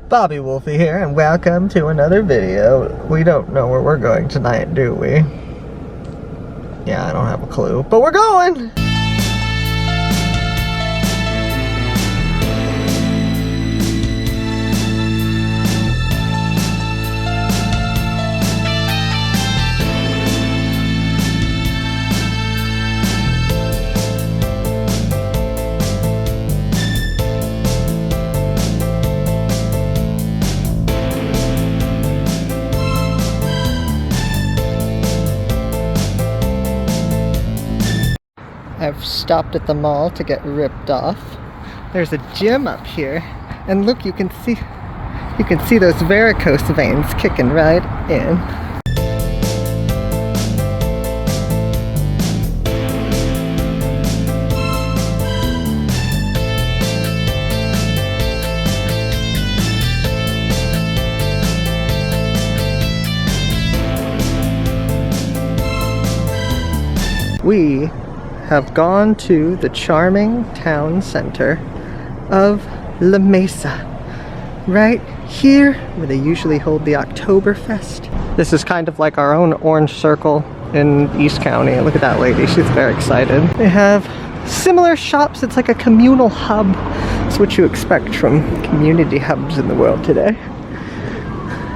BobbyWolfey here, and welcome to another video. We don't know where we're going tonight, do we? Yeah, I don't have a clue, but we're going! I've stopped at the mall to get ripped off. There's a gym up here, and look, you can see those varicose veins kicking right in. We have gone to the charming town center of La Mesa, right here where they usually hold the Oktoberfest. This is kind of like our own orange circle in East County. Look at that lady, she's very excited. They have similar shops. It's like a communal hub. It's what you expect from community hubs in the world today.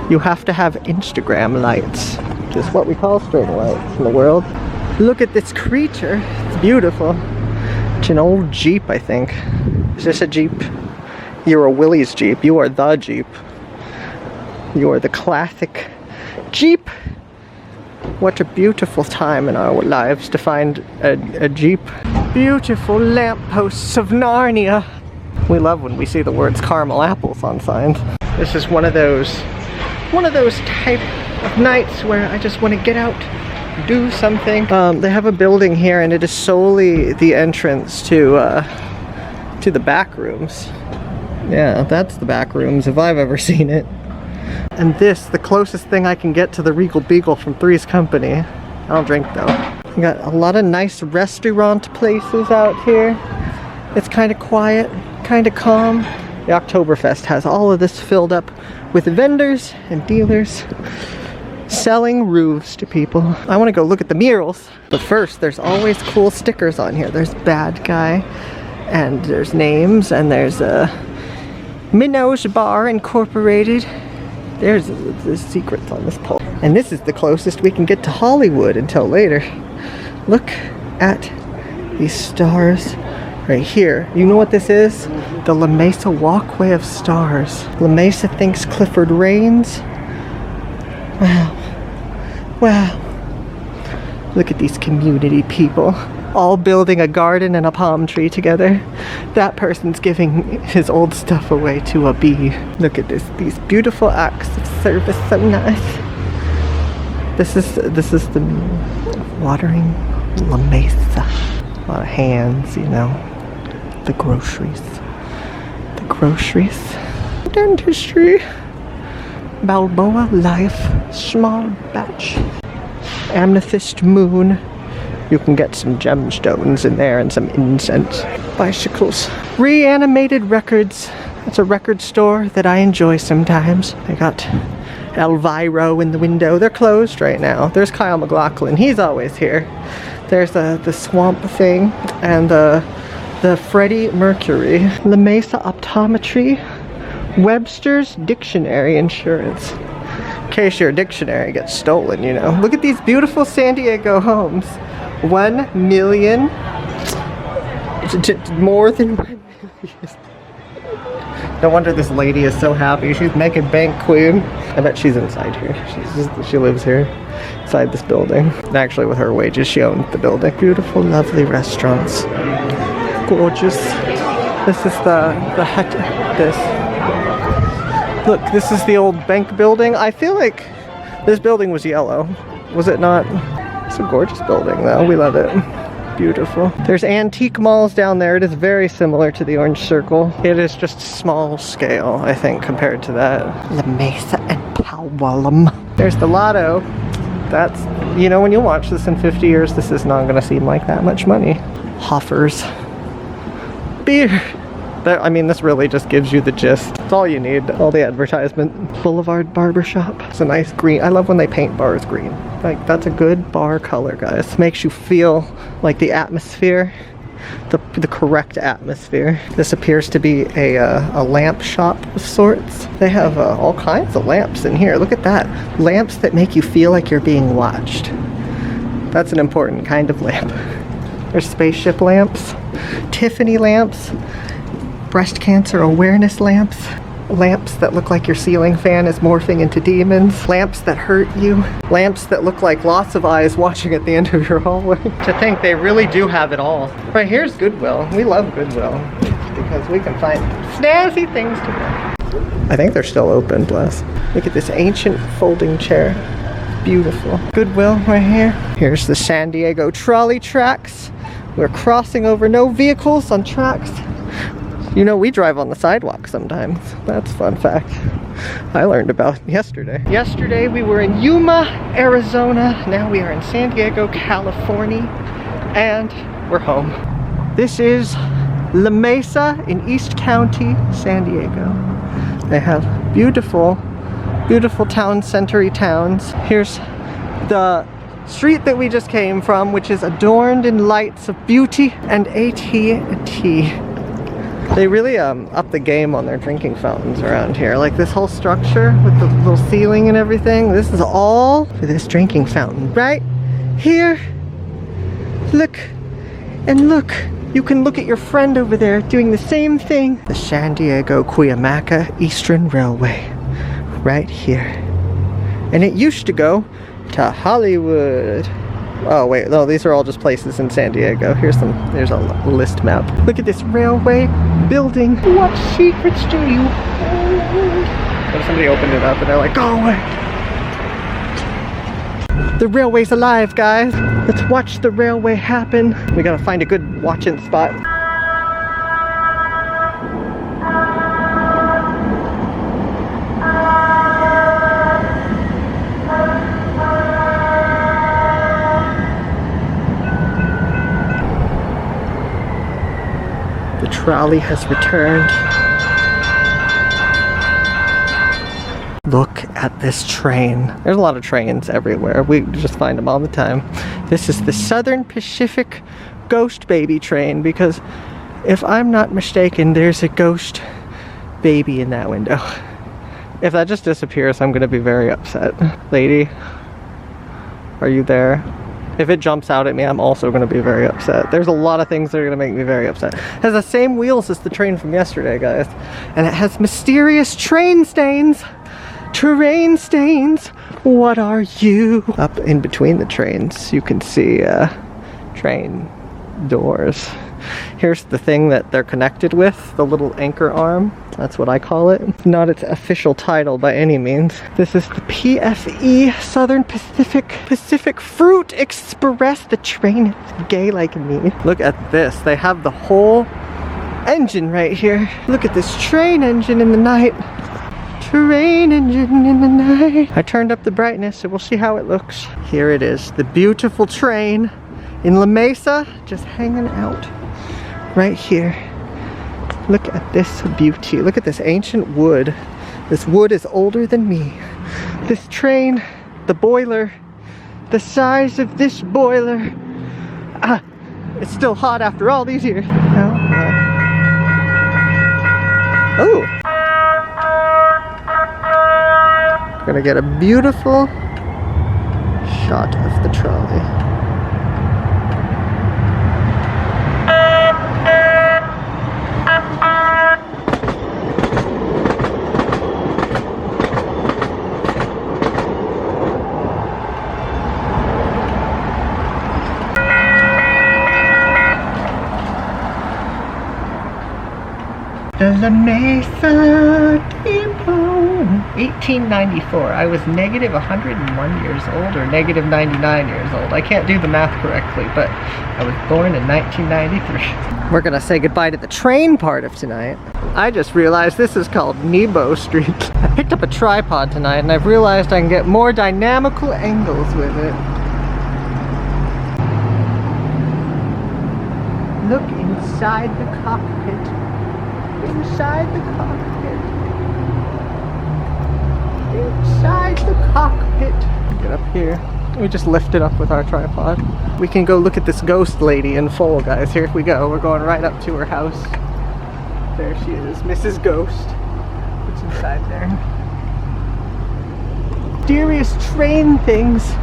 You have to have Instagram lights, which is what we call string lights in the world. Look at this creature. It's beautiful. It's an old Jeep, I think. Is this a Jeep? You're a Willys Jeep. You are the Jeep. You are the classic Jeep. What a beautiful time in our lives to find a Jeep. Beautiful lampposts of Narnia. We love when we see the words caramel apples on signs. This is one of those type of nights where I just want to get out, do something. They have a building here, and it is solely the entrance to the back rooms. Yeah, that's the back rooms if I've ever seen it. And this, the closest thing I can get to the Regal Beagle from Three's Company. I don't drink though. We got a lot of nice restaurant places out here. It's kind of quiet, kind of calm. The Oktoberfest has all of this filled up with vendors and dealers selling roofs to people. I want to go look at the murals, but first there's always cool stickers on here. There's bad guy, and there's names, and there's a Minnow's Bar Incorporated. There's the secrets on this pole. And this is the closest we can get to Hollywood until later. Look at these stars right here. You know what this is? The La Mesa Walkway of Stars. La Mesa thinks Clifford reigns. Wow. Wow. Look at these community people, all building a garden and a palm tree together. That person's giving his old stuff away to a bee. Look at this, these beautiful acts of service, so nice. This is the watering La Mesa. A lot of hands, you know. The groceries. The groceries. Dentistry. Balboa Life, small batch. Amethyst Moon. You can get some gemstones in there and some incense. Bicycles. Reanimated Records. It's a record store that I enjoy sometimes. They got Elviro in the window. They're closed right now. There's Kyle MacLachlan. He's always here. There's the Swamp Thing and the Freddie Mercury. La Mesa Optometry. Webster's Dictionary Insurance. In case your dictionary gets stolen, you know. Look at these beautiful San Diego homes. 1 million. More than 1 million. No wonder this lady is so happy. She's making bank, queen. I bet she's inside here. She lives here, inside this building. Actually, with her wages, she owns the building. Beautiful, lovely restaurants. Gorgeous. This is this. Look, this is the old bank building. I feel like this building was yellow. Was it not? It's a gorgeous building though. We love it. Beautiful. There's antique malls down there. It is very similar to the Orange Circle. It is just small scale, I think, compared to that. La Mesa and Powellum. There's the Lotto. That's, you know, when you watch this in 50 years, this is not going to seem like that much money. Hoffers. Beer. I mean, this really just gives you the gist. It's all you need. All the advertisement. Boulevard Barbershop. It's a nice green. I love when they paint bars green. Like, that's a good bar color, guys. Makes you feel like the atmosphere, the correct atmosphere. This appears to be a lamp shop of sorts. They have all kinds of lamps in here. Look at that. Lamps that make you feel like you're being watched. That's an important kind of lamp. There's spaceship lamps, Tiffany lamps, breast cancer awareness lamps, lamps that look like your ceiling fan is morphing into demons, lamps that hurt you, lamps that look like lots of eyes watching at the end of your hallway. To think they really do have it all. Right here's Goodwill. We love Goodwill because we can find snazzy things to buy. I think they're still open, bless. Look at this ancient folding chair. Beautiful. Goodwill right here. Here's the San Diego trolley tracks. We're crossing over no vehicles on tracks. You know, we drive on the sidewalk sometimes. That's a fun fact I learned about yesterday. Yesterday we were in Yuma, Arizona. Now we are in San Diego, California. And we're home. This is La Mesa in East County, San Diego. They have beautiful, beautiful town centery towns. Here's the street that we just came from, which is adorned in lights of beauty and AT&T. They really up the game on their drinking fountains around here. Like this whole structure with the little ceiling and everything. This is all for this drinking fountain. Right here. Look. And look. You can look at your friend over there doing the same thing. The San Diego Cuyamaca Eastern Railway. Right here. And it used to go to Hollywood. Oh wait, no, these are all just places in San Diego. There's a list map. Look at this railway building. What secrets do you hold? What if somebody opened it up and they're like, go away. The railway's alive, guys. Let's watch the railway happen. We gotta find a good watching spot. The trolley has returned. Look at this train. There's a lot of trains everywhere. We just find them all the time. This is the Southern Pacific Ghost Baby train because if I'm not mistaken, there's a ghost baby in that window. If that just disappears, I'm gonna be very upset. Lady, are you there? If it jumps out at me, I'm also going to be very upset. There's a lot of things that are going to make me very upset. It has the same wheels as the train from yesterday, guys. And it has mysterious train stains. Terrain stains. What are you? Up in between the trains, you can see train doors. Here's the thing that they're connected with, the little anchor arm. That's what I call it. It's not its official title by any means. This is the PFE, Southern Pacific Fruit Express. The train is gay like me. Look at this. They have the whole engine right here. Look at this train engine in the night. Train engine in the night. I turned up the brightness, so we'll see how it looks. Here it is, the beautiful train in La Mesa, just hanging out right here. Look at this beauty. Look at this ancient wood. This wood is older than me. This train, the boiler, the size of this boiler. Ah, it's still hot after all these years. Oh. We're gonna get a beautiful shot of the trolley. La Mesa Depot. 1894. I was negative 101 years old or negative 99 years old. I can't do the math correctly, but I was born in 1993. We're gonna say goodbye to the train part of tonight. I just realized this is called Nebo Street. I picked up a tripod tonight and I've realized I can get more dynamical angles with it. Look inside the cockpit. inside the cockpit. Inside the cockpit. Get up here. We just lift it up with our tripod. We can go look at this ghost lady in full, guys. Here we go. We're going right up to her house. There she is, Mrs. Ghost. What's inside there? Mysterious train things.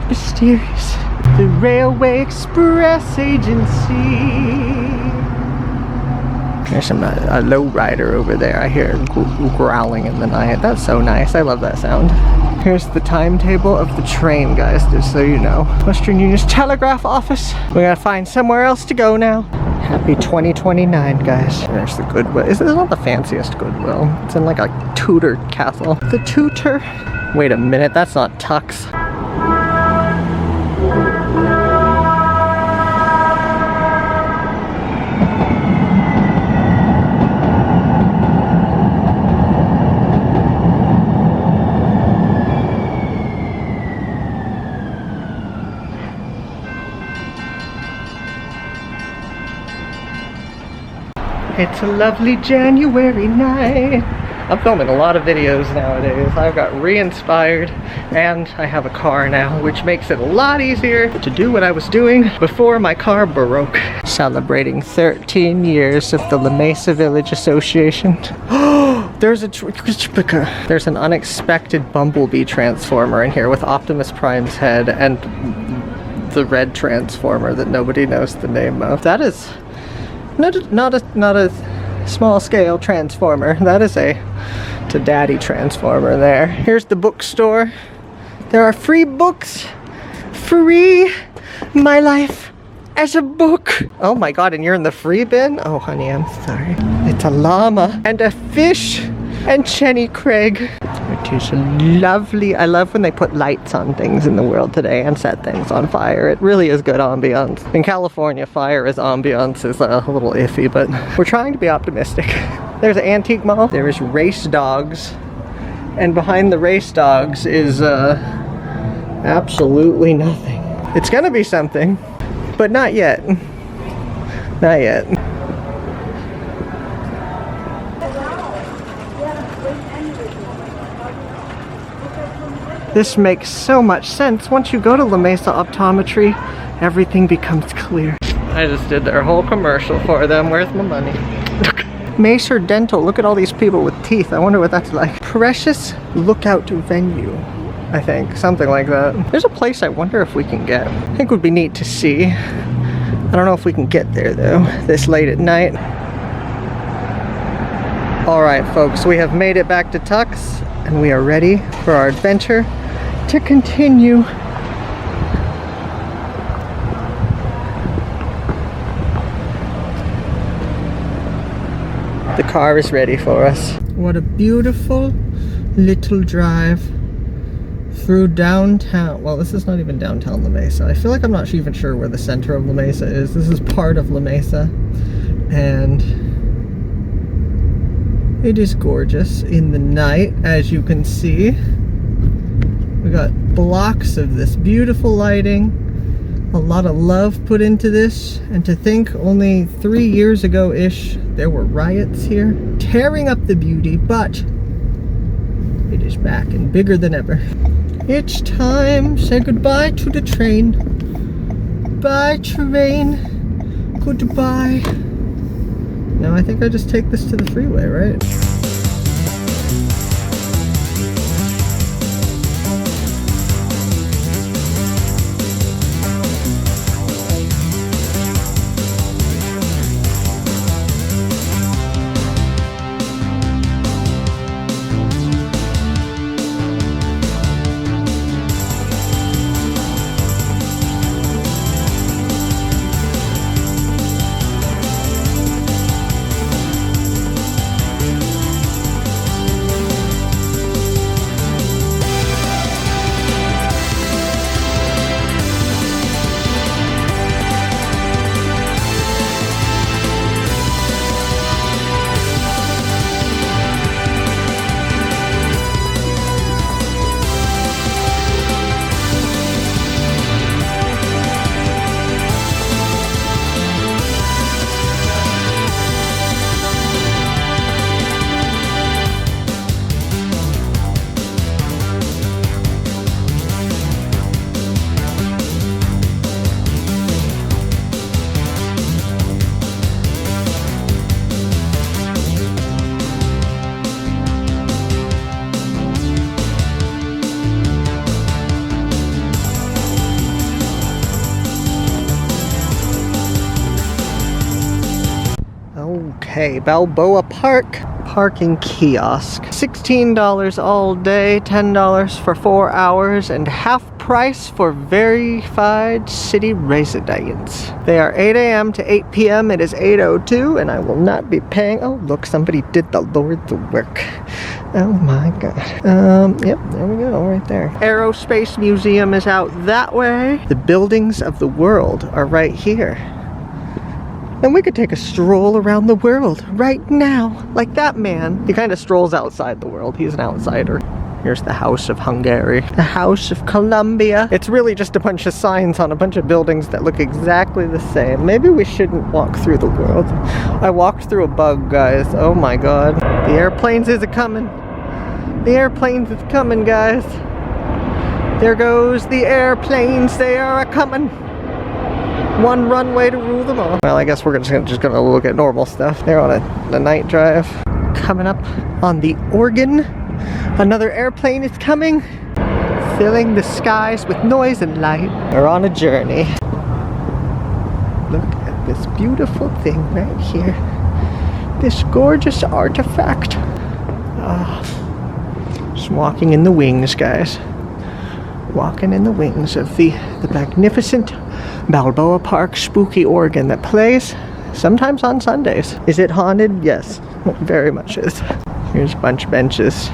Mysterious. The Railway Express Agency. There's a low rider over there. I hear growling in the night. That's so nice. I love that sound. Here's the timetable of the train, guys, just so you know. Western Union's telegraph office. We gotta find somewhere else to go now. Happy 2029, guys. There's the Goodwill. This is not the fanciest Goodwill. It's in like a Tudor castle. The Tutor. Wait a minute, that's not Tux. It's a lovely January night. I'm filming a lot of videos nowadays. I've got re-inspired and I have a car now, which makes it a lot easier to do what I was doing before my car broke. Celebrating 13 years of the La Mesa Village Association. There's an unexpected Bumblebee transformer in here with Optimus Prime's head and the red transformer that nobody knows the name of. That is not a small scale transformer. That is a daddy transformer there. Here's the bookstore. There are free books. Free. My life as a book. Oh my god, and you're in the free bin? Oh honey, I'm sorry. It's a llama and a fish and Jenny Craig. It is lovely. I love when they put lights on things in the world today and set things on fire. It really is good ambiance. In California, fire as ambiance is a little iffy, but we're trying to be optimistic. There's an antique mall. There is race dogs. And behind the race dogs is absolutely nothing. It's gonna be something, but not yet. Not yet. This makes so much sense. Once you go to La Mesa Optometry, everything becomes clear. I just did their whole commercial for them. Where's my money? Mesa Dental. Look at all these people with teeth. I wonder what that's like. Precious Lookout Venue, I think. Something like that. There's a place I wonder if we can get. I think would be neat to see. I don't know if we can get there though, this late at night. Alright folks, we have made it back to Tux and we are ready for our adventure to continue. The car is ready for us. What a beautiful little drive through downtown. Well, this is not even downtown La Mesa. I feel like I'm not even sure where the center of La Mesa is. This is part of La Mesa, and it is gorgeous in the night, as you can see. We got blocks of this beautiful lighting, a lot of love put into this, and to think only 3 years ago-ish there were riots here, tearing up the beauty, but it is back and bigger than ever. It's time. Say goodbye to the train. Bye, train. Goodbye. Now I think I just take this to the freeway, right? Okay, Balboa Park parking kiosk. $16 all day, $10 for 4 hours, and half price for verified city residents. They are 8 a.m. to 8 p.m. It is 8:02, and I will not be paying. Oh, look, somebody did the Lord's work. Oh my God. Yep, there we go, right there. Aerospace Museum is out that way. The buildings of the world are right here. And we could take a stroll around the world right now, like that man. He kind of strolls outside the world. He's an outsider. Here's the House of Hungary, the House of Colombia. It's really just a bunch of signs on a bunch of buildings that look exactly the same. Maybe we shouldn't walk through the world. I walked through a bug, guys. Oh my God. The airplanes is a-coming. The airplanes is coming, guys. There goes the airplanes. They are a-coming. One runway to rule them all. Well, I guess we're just gonna look at normal stuff. They're on a night drive. Coming up on the Oregon. Another airplane is coming, filling the skies with noise and light. We're on a journey. Look at this beautiful thing right here. This gorgeous artifact. Just walking in the wings, guys. Walking in the wings of the magnificent Balboa Park spooky organ that plays sometimes on Sundays. Is it haunted? Yes, it very much is. Here's a bunch of benches.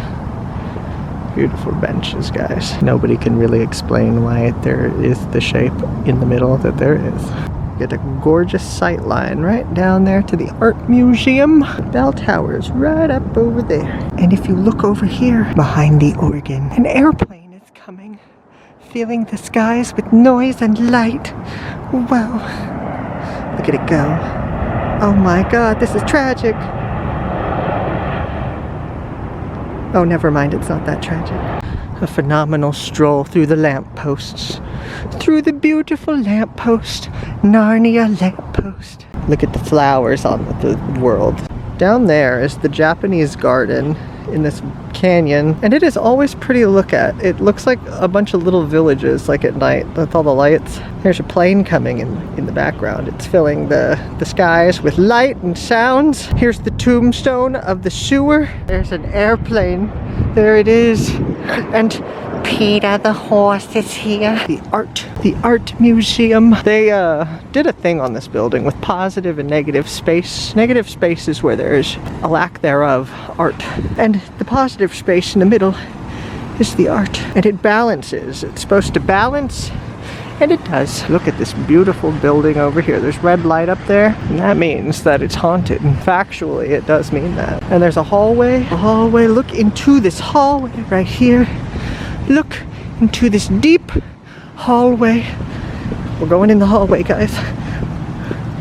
Beautiful benches, guys. Nobody can really explain why there is the shape in the middle that there is. Get a gorgeous sight line right down there to the art museum. The bell tower is right up over there. And if you look over here behind the organ, an airplane is coming, filling the skies with noise and light. Wow. Look at it go. Oh my God, this is tragic. Oh, never mind, it's not that tragic. A phenomenal stroll through the lampposts. Through the beautiful lamppost. Narnia lamppost. Look at the flowers on the world. Down there is the Japanese garden in this canyon, and it is always pretty to look at. It looks like a bunch of little villages, like at night, with all the lights. There's a plane coming in the background. It's filling the skies with light and sounds. Here's the tombstone of the sewer. There's an airplane. There it is. And Peter the horse is here. The art museum. They did a thing on this building with positive and negative space. Negative space is where there's a lack thereof art. And the positive space in the middle is the art. And it balances. It's supposed to balance, and it does. Look at this beautiful building over here. There's red light up there, and that means that it's haunted. And factually, it does mean that. And there's a hallway. A hallway. Look into this hallway right here. Look into this deep hallway. We're going in the hallway, guys.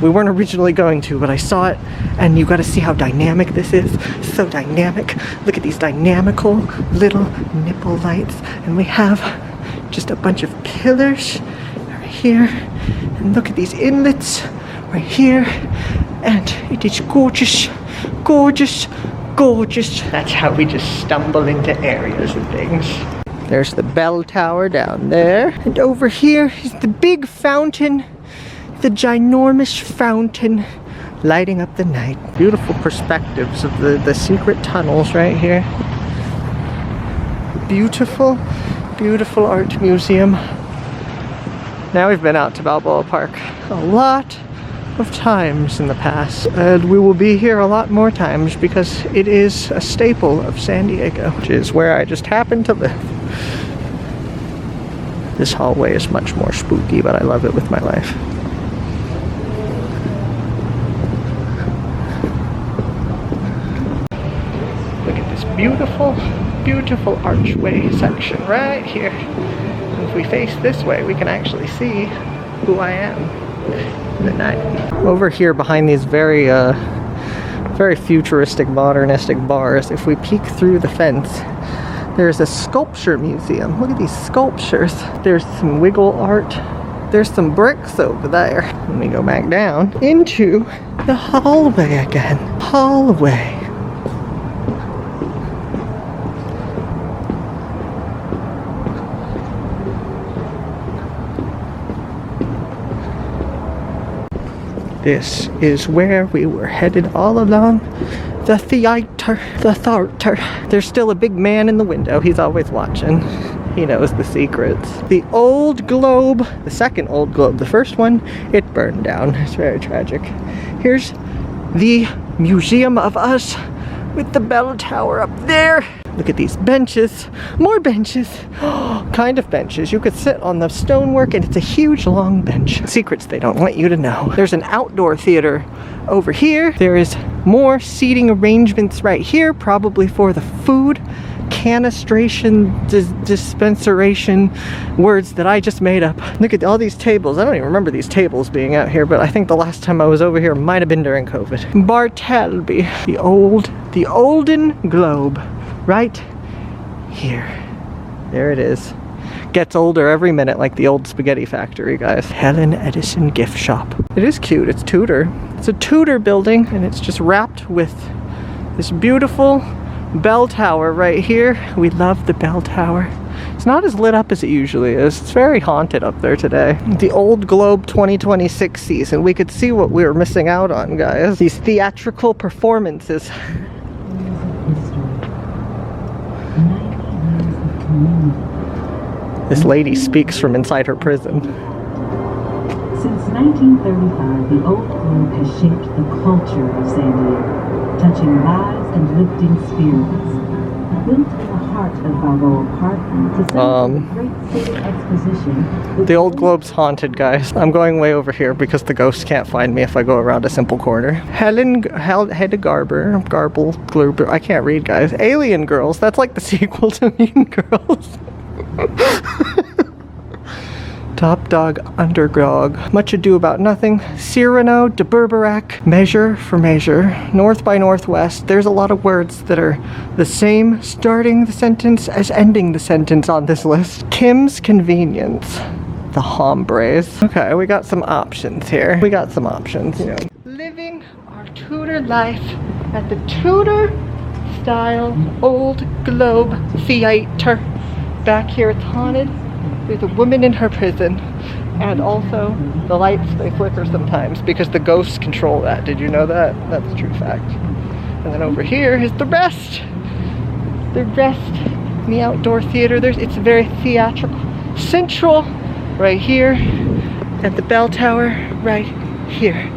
We weren't originally going to, but I saw it, and you gotta see how dynamic this is. So dynamic. Look at these dynamical little nipple lights. And we have just a bunch of pillars right here. And look at these inlets right here. And it is gorgeous, gorgeous, gorgeous. That's how we just stumble into areas and things. There's the bell tower down there. And over here is the big fountain. The ginormous fountain lighting up the night. Beautiful perspectives of the secret tunnels right here. Beautiful, beautiful art museum. Now we've been out to Balboa Park a lot of times in the past, and we will be here a lot more times because it is a staple of San Diego, which is where I just happen to live. This hallway is much more spooky, but I love it with my life. Look at this beautiful, beautiful archway section right here. And if we face this way, we can actually see who I am in the night. Over here behind these very futuristic, modernistic bars, if we peek through the fence, there's a sculpture museum. Look at these sculptures. There's some wiggle art. There's some bricks over there. Let me go back down into the hallway again. Hallway. This is where we were headed all along. The theater. There's still a big man in the window. He's always watching. He knows the secrets. The old globe, the second old globe. The first one, it burned down. It's very tragic. Here's the Museum of Us with the bell tower up there. Look at these benches. More benches. Kind of benches. You could sit on the stonework and it's a huge long bench. Secrets they don't want you to know. There's an outdoor theater over here. There is more seating arrangements right here, probably for the food canistration, dispenseration, words that I just made up. Look at all these tables. I don't even remember these tables being out here, but I think the last time I was over here might have been during COVID. Bartleby, the olden globe, right here. There it is. Gets older every minute, like the old spaghetti factory, guys. Helen Edison gift shop. It is cute. It's Tudor. It's a Tudor building, and it's just wrapped with this beautiful bell tower right here. We love the bell tower. It's not as lit up as it usually is. It's very haunted up there today. The Old Globe 2026 season. We could see what we were missing out on, guys. These theatrical performances. This lady speaks from inside her prison. Since 1935, the Old Globe has shaped the culture of San Diego, touching lives and lifting spirits. Built in the heart of Balboa Park to celebrate the Great City Exposition. The Old Globe's haunted, guys. I'm going way over here because the ghosts can't find me if I go around a simple corner. Garber. I can't read, guys. Alien Girls. That's like the sequel to Mean Girls. Top Dog, Underdog, Much Ado About Nothing, Cyrano de Bergerac, Measure for Measure, North by Northwest. There's a lot of words that are the same starting the sentence as ending the sentence on this list. Kim's Convenience, the Hombres. Okay, we got some options here. You know. Living our Tudor life at the Tudor style Old Globe Theater. Back here it's haunted. There's a woman in her prison, and also the lights, they flicker sometimes because the ghosts control that. Did you know that? That's a true fact. And then over here is the rest in the outdoor theater. It's very theatrical. Central right here, and the bell tower right here.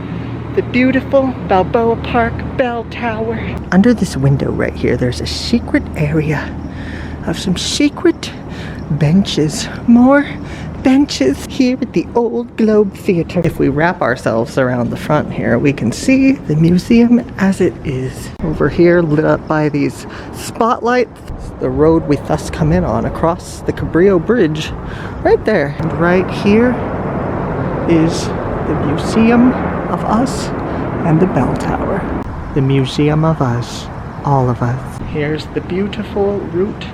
The beautiful Balboa Park bell tower. Under this window right here, there's a secret area of some secret benches. More benches here at the Old Globe Theater. If we wrap ourselves around the front here, we can see the museum as it is. Over here, lit up by these spotlights, the road we thus come in on across the Cabrillo Bridge. Right there. And right here is the Museum of Us and the bell tower. The Museum of Us. All of us. Here's the beautiful route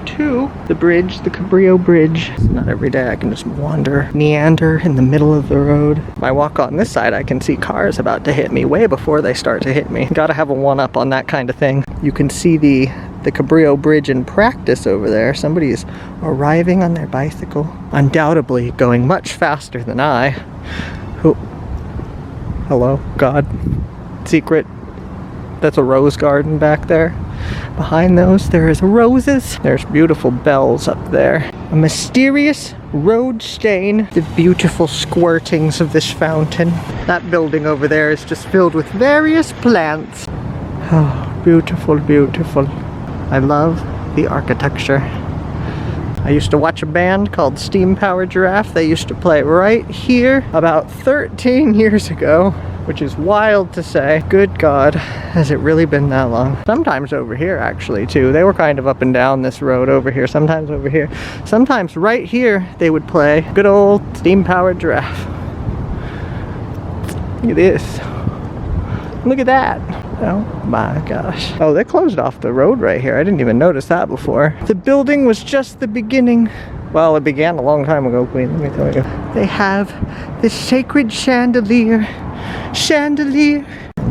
to the bridge, the Cabrillo Bridge. Not every day I can just meander in the middle of the road. If I walk on this side, I can see cars about to hit me way before they start to hit me. Gotta have a one-up on that kind of thing. You can see the Cabrillo Bridge in practice over there. Somebody's arriving on their bicycle, undoubtedly going much faster than I. Who? Hello, God. Secret. That's a rose garden back there. Behind those, there is roses. There's beautiful bells up there. A mysterious road stain. The beautiful squirtings of this fountain. That building over there is just filled with various plants. Oh, beautiful, beautiful. I love the architecture. I used to watch a band called Steam Power Giraffe. They used to play right here about 13 years ago. Which is wild to say. Good God, has it really been that long? Sometimes over here, actually, too. They were kind of up and down this road over here. Sometimes over here. Sometimes right here, they would play good old steam-powered giraffe. Look at this. Look at that. Oh my gosh. Oh, they closed off the road right here. I didn't even notice that before. The building was just the beginning. Well, it began a long time ago, Queen. Let me tell you. They have this sacred chandelier.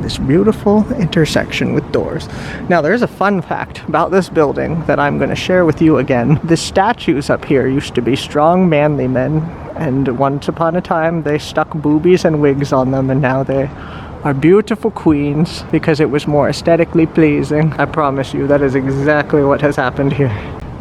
This beautiful intersection with doors. Now there's a fun fact about this building that I'm going to share with you again. The statues up here used to be strong, manly men, And once upon a time, they stuck boobies and wigs on them, and now they are beautiful queens because it was more aesthetically pleasing. I promise you, that is exactly what has happened here.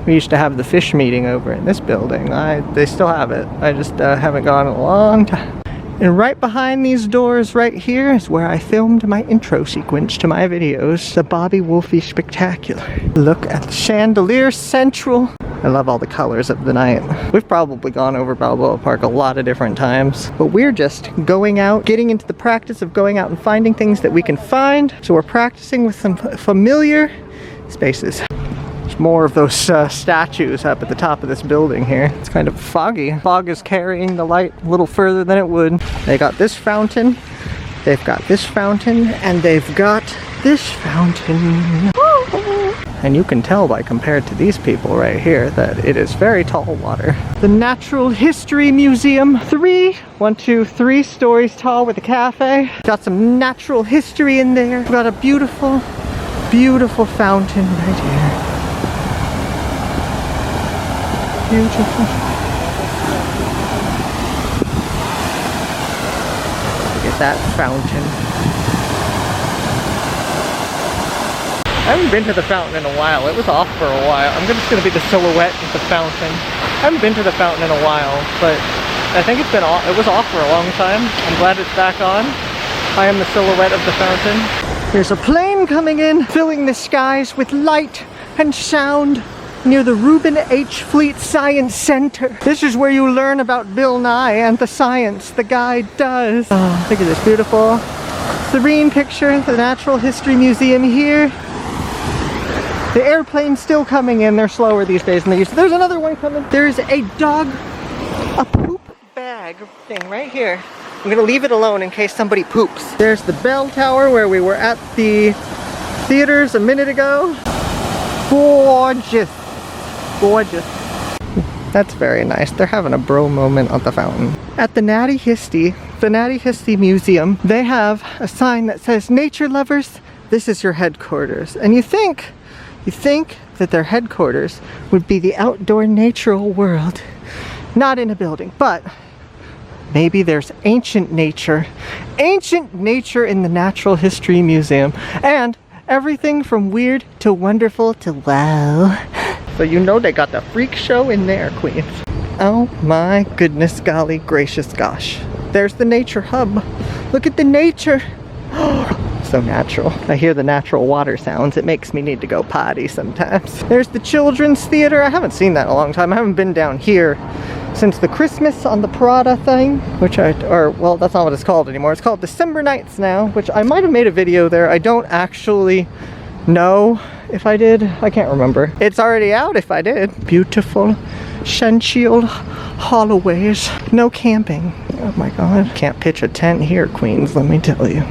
We used to have the fish meeting over in this building. They still have it. I just haven't gone in a long time. And right behind these doors right here is where I filmed my intro sequence to my videos, the BobbyWolfey Spectacular. Look at the chandelier central. I love all the colors of the night. We've probably gone over Balboa Park a lot of different times, but we're just going out, getting into the practice of going out and finding things that we can find. So we're practicing with some familiar spaces. More of those statues up at the top of this building here. It's kind of foggy. Fog is carrying the light a little further than it would. They got this fountain, they've got this fountain, and they've got this fountain. And you can tell by compared to these people right here that it is very tall water. The Natural History Museum. 3 stories tall with a cafe. Got some natural history in there. We've got a beautiful, beautiful fountain right here. Beautiful. Look at that fountain. I haven't been to the fountain in a while. It was off for a while. I'm just going to be the silhouette of the fountain. I haven't been to the fountain in a while, but I think it's been off. It was off for a long time. I'm glad it's back on. I am the silhouette of the fountain. There's a plane coming in, filling the skies with light and sound. Near the Reuben H. Fleet Science Center. This is where you learn about Bill Nye and the science the guy does. Oh, look at this beautiful, serene picture. The Natural History Museum here. The airplane's still coming in. They're slower these days than they used to. There's another one coming. There's a poop bag thing right here. I'm gonna leave it alone in case somebody poops. There's the bell tower where we were at the theaters a minute ago. Gorgeous. Gorgeous. That's very nice. They're having a bro moment at the fountain. At the Natty Histy Museum, they have a sign that says, "Nature lovers, this is your headquarters." And you think that their headquarters would be the outdoor natural world, not in a building, but maybe there's ancient nature in the Natural History Museum, and everything from weird to wonderful to wow. So you know they got the freak show in there, queens. Oh my goodness, golly gracious gosh. There's the nature hub. Look at the nature. So natural. I hear the natural water sounds. It makes me need to go potty sometimes. There's the children's theater. I haven't seen that in a long time. I haven't been down here since the Christmas on the Prada thing, well, that's not what it's called anymore. It's called December Nights now, which I might have made a video there. I don't actually know if I did. I can't remember. It's already out if I did. Beautiful, sensual hallways. No camping. Oh my God. Can't pitch a tent here, queens, let me tell you.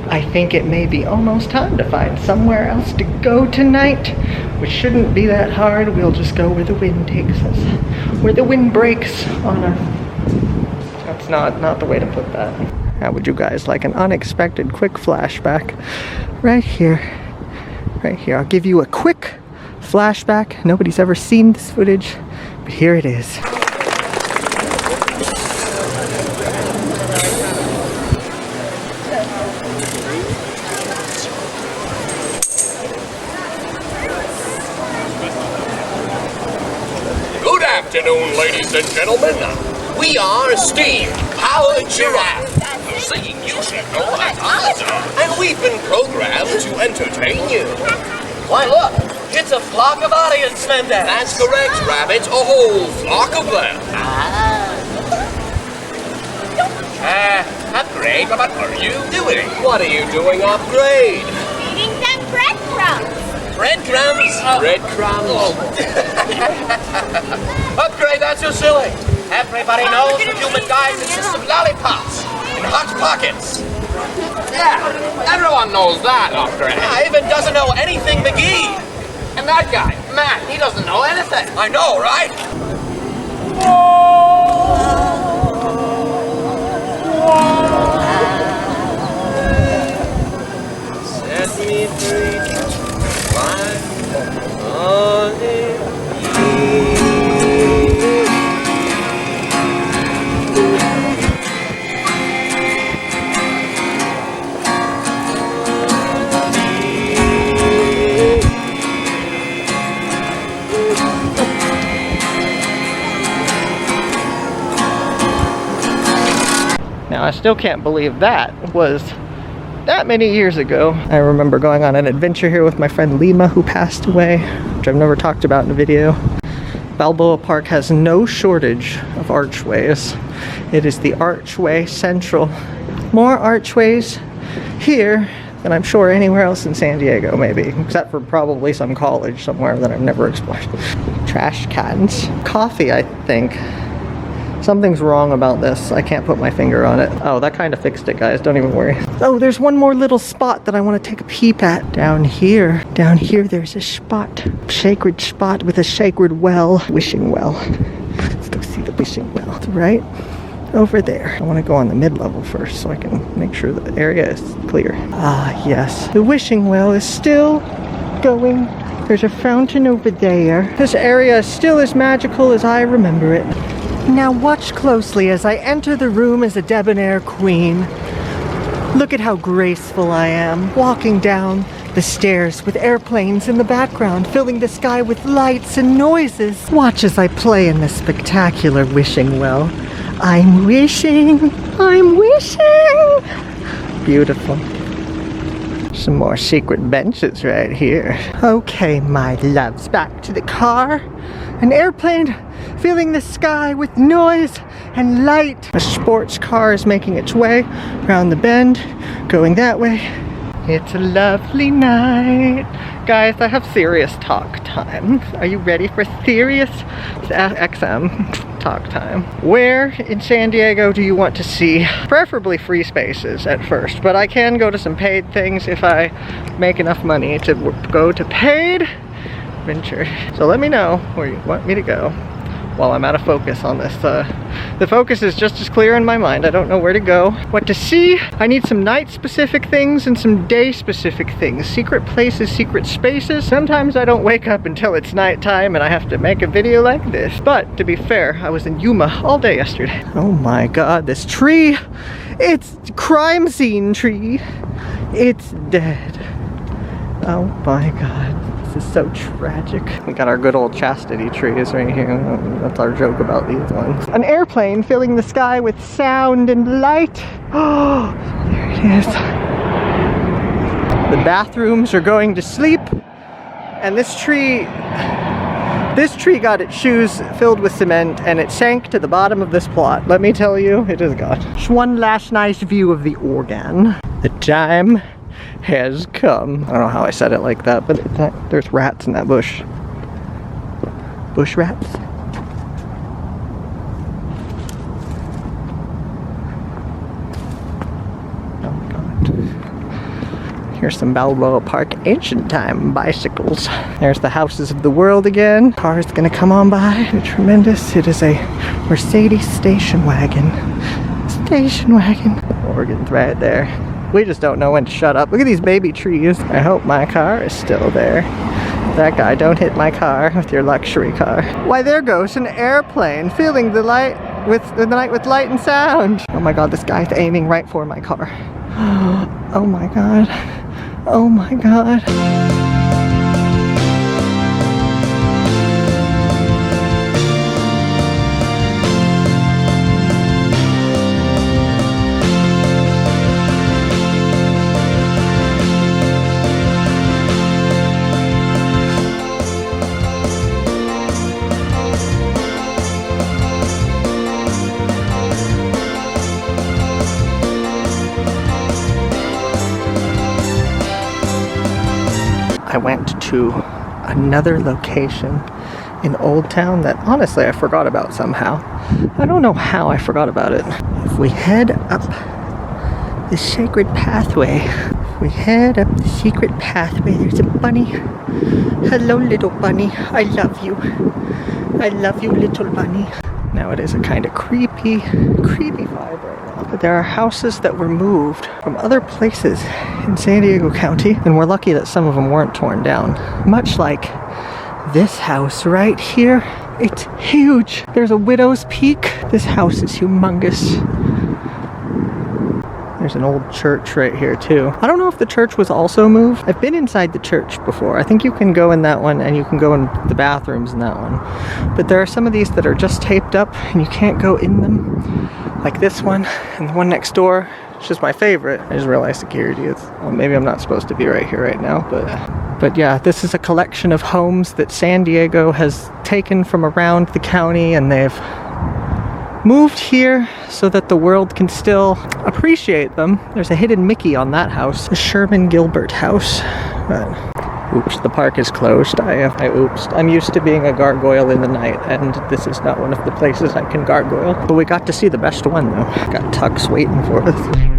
I think it may be almost time to find somewhere else to go tonight, which shouldn't be that hard. We'll just go where the wind takes us, where the wind breaks on us. That's not the way to put that. How would you guys like an unexpected quick flashback? Right here. Right here. I'll give you a quick flashback. Nobody's ever seen this footage, but here it is. Good afternoon, ladies and gentlemen. We are Steam Powered Giraffe. Seeing you should know that answer. And we've been programmed to entertain you. Why, look, it's a flock of audience members. That's correct, Rabbit. A whole flock of them. Upgrade, what are you doing? What are you doing, Upgrade? Eating them breadcrumbs. Breadcrumbs? Breadcrumbs. Upgrade, that's so silly. Everybody knows the human diet consists of lollipops and hot pockets. Yeah, everyone knows that, Upgrade. Yeah, even doesn't know anything McGee. And that guy, Matt, he doesn't know anything. I know, right? Sit Now, I still can't believe that was that many years ago. I remember going on an adventure here with my friend Lima, who passed away, which I've never talked about in a video. Balboa Park has no shortage of archways. It is the archway central. More archways here than I'm sure anywhere else in San Diego, maybe, except for probably some college somewhere that I've never explored. Trash cans. Coffee, I think. Something's wrong about this. I can't put my finger on it. Oh, that kind of fixed it, guys. Don't even worry. Oh, there's one more little spot that I want to take a peep at. Down here. Down here, there's a spot. Sacred spot with a sacred well. Wishing well. Let's go see the wishing well. It's right over there. I want to go on the mid-level first so I can make sure the area is clear. Ah, yes. The wishing well is still going. There's a fountain over there. This area is still as magical as I remember it. Now watch closely as I enter the room as a debonair queen. Look at how graceful I am, walking down the stairs with airplanes in the background, filling the sky with lights and noises. Watch as I play in this spectacular wishing well. I'm wishing, I'm wishing. Beautiful. Some more secret benches right here. Okay, my loves, back to the car. An airplane filling the sky with noise and light. A sports car is making its way around the bend, going that way. It's a lovely night. Guys, I have serious talk time. Are you ready for serious XM talk time? Where in San Diego do you want to see? Preferably free spaces at first, but I can go to some paid things if I make enough money to go to paid venture. So let me know where you want me to go while I'm out of focus on this. The focus is just as clear in my mind. I don't know where to go, what to see. I need some night-specific things and some day-specific things. Secret places, secret spaces. Sometimes I don't wake up until it's nighttime and I have to make a video like this. But to be fair, I was in Yuma all day yesterday. Oh my god, this tree! It's crime scene tree. It's dead. Oh my god. This is so tragic. We got our good old chastity trees right here. That's our joke about these ones. An airplane filling the sky with sound and light. Oh, there it is. The bathrooms are going to sleep. And this tree got its shoes filled with cement and it sank to the bottom of this plot. Let me tell you, it is gone. Just one last nice view of the organ. The time has come. I don't know how I said it like that, but there's rats in that bush. Bush rats. Oh god. Here's some Balboa Park ancient time bicycles. There's the houses of the world again. Car's gonna come on by. Tremendous. It is a Mercedes station wagon. Station wagon. Organ's right there. We just don't know when to shut up. Look at these baby trees. I hope my car is still there. That guy, don't hit my car with your luxury car. Why, there goes an airplane filling the night with light and sound. Oh my god, this guy's aiming right for my car. Oh my god. Oh my god. I went to another location in Old Town that honestly I forgot about somehow. I don't know how I forgot about it. If we head up the sacred pathway, there's a bunny. Hello, little bunny. I love you. I love you, little bunny. Now it is a kind of creepy vibe right now. But there are houses that were moved from other places in San Diego County, and we're lucky that some of them weren't torn down. Much like this house right here. It's huge. There's a widow's peak. This house is humongous. There's an old church right here too. I don't know if the church was also moved. I've been inside the church before. I think you can go in that one and you can go in the bathrooms in that one. But there are some of these that are just taped up and you can't go in them. Like this one and the one next door, which is my favorite. I just realized security is, well, maybe I'm not supposed to be right here right now, but yeah, this is a collection of homes that San Diego has taken from around the county, and they've moved here so that the world can still appreciate them. There's a hidden Mickey on that house, the Sherman Gilbert house. But, oops, the park is closed. I oopsed. I'm used to being a gargoyle in the night, and this is not one of the places I can gargoyle. But we got to see the best one though. Got Tux waiting for us.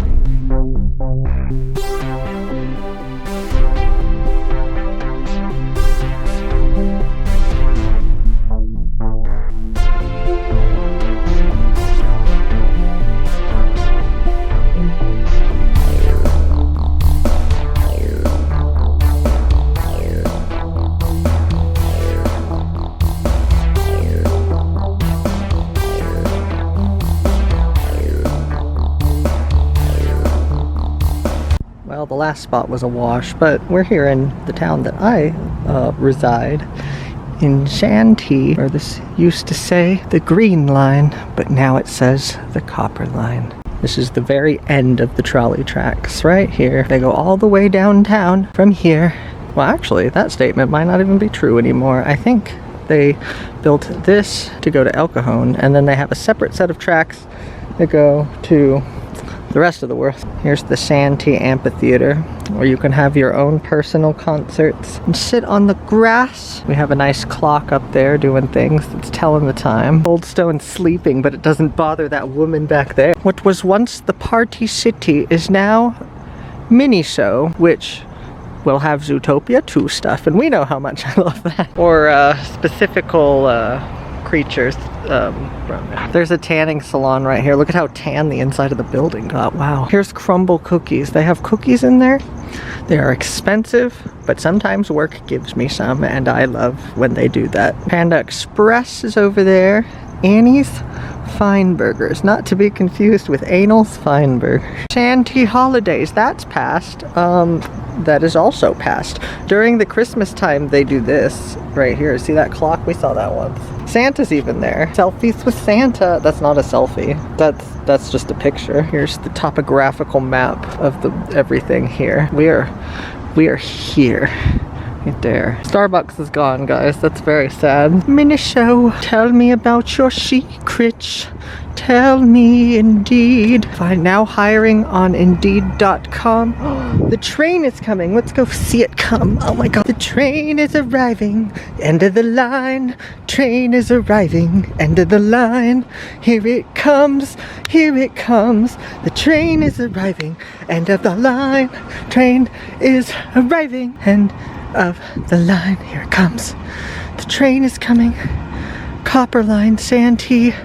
Well, the last spot was a wash, but we're here in the town that I reside, in Shanty, where this used to say the green line, but now it says the copper line. This is the very end of the trolley tracks, right here. They go all the way downtown from here. Well, actually, that statement might not even be true anymore. I think they built this to go to El Cajon, and then they have a separate set of tracks that go to the rest of the world. Here's the Santee Amphitheater, where you can have your own personal concerts and sit on the grass. We have a nice clock up there doing things that's telling the time. Old Stone's sleeping, but it doesn't bother that woman back there. What was once the Party City is now Miniso, which will have Zootopia 2 stuff, and we know how much I love that. Or specifical creatures from there. There's a tanning salon right here. Look at how tan the inside of the building got. Wow. Here's Crumble Cookies. They have cookies in there. They are expensive, but sometimes work gives me some, and I love when they do that. Panda Express is over there. Annie's Fine Burgers, not to be confused with Anal's Fine Burgers. Santee Holidays, that's past. That is also past. During the Christmas time, they do this right here. See that clock? We saw that once. Santa's even there. Selfies with Santa. That's not a selfie. That's just a picture. Here's the topographical map of everything here. We are here. Right there. Starbucks is gone, guys. That's very sad. Minishow, tell me about your secrets. Tell me indeed. Find now hiring on Indeed.com. The train is coming. Let's go see it come. Oh my god. The train is arriving. End of the line. Train is arriving. End of the line. Here it comes. Here it comes. The train is arriving. End of the line. Train is arriving. End of the line. Here it comes. The train is coming. Copper Line, Santee.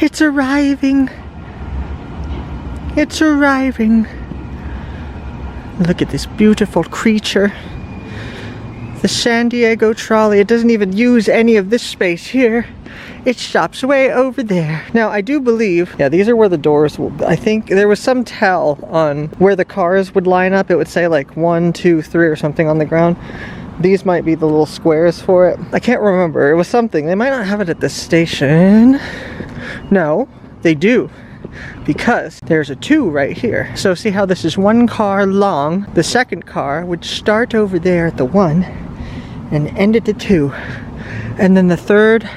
It's arriving. It's arriving. Look at this beautiful creature. The San Diego trolley. It doesn't even use any of this space here. It stops way over there. Now, I do believe, yeah, these are where the doors will, I think there was some tell on where the cars would line up. It would say like 1, 2, 3 or something on the ground. These might be the little squares for it. I can't remember. It was something. They might not have it at this station. No, they do. Because there's a 2 right here. So see how this is 1 car long? The second car would start over there at the 1 and end at the 2. And then the third,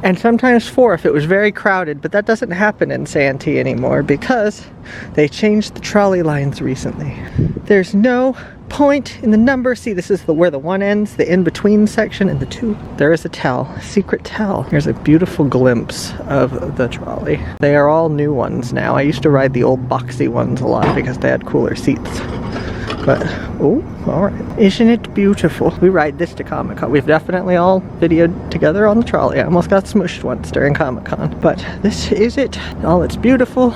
and sometimes 4 if it was very crowded, but that doesn't happen in Santee anymore because they changed the trolley lines recently. There's no point in the number. See, this is where the 1 ends, the in-between section, and the 2. There is a tell, a secret tell. Here's a beautiful glimpse of the trolley. They are all new ones now. I used to ride the old boxy ones a lot because they had cooler seats. But, oh, alright. Isn't it beautiful? We ride this to Comic-Con. We've definitely all videoed together on the trolley. I almost got smushed once during Comic-Con. But this is it. All its beautiful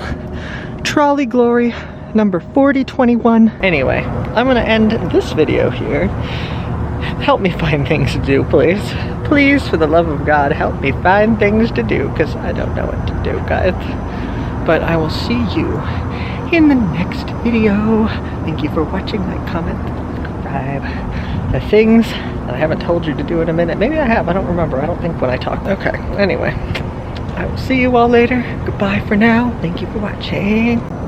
trolley glory. Number 4021. Anyway, I'm gonna end this video here. Help me find things to do, please. Please, for the love of God, help me find things to do, because I don't know what to do, guys. But I will see you in the next video. Thank you for watching, like, comment, subscribe. The things that I haven't told you to do in a minute. Maybe I have, I don't remember. I don't think when I talked. Okay, anyway. I will see you all later. Goodbye for now. Thank you for watching.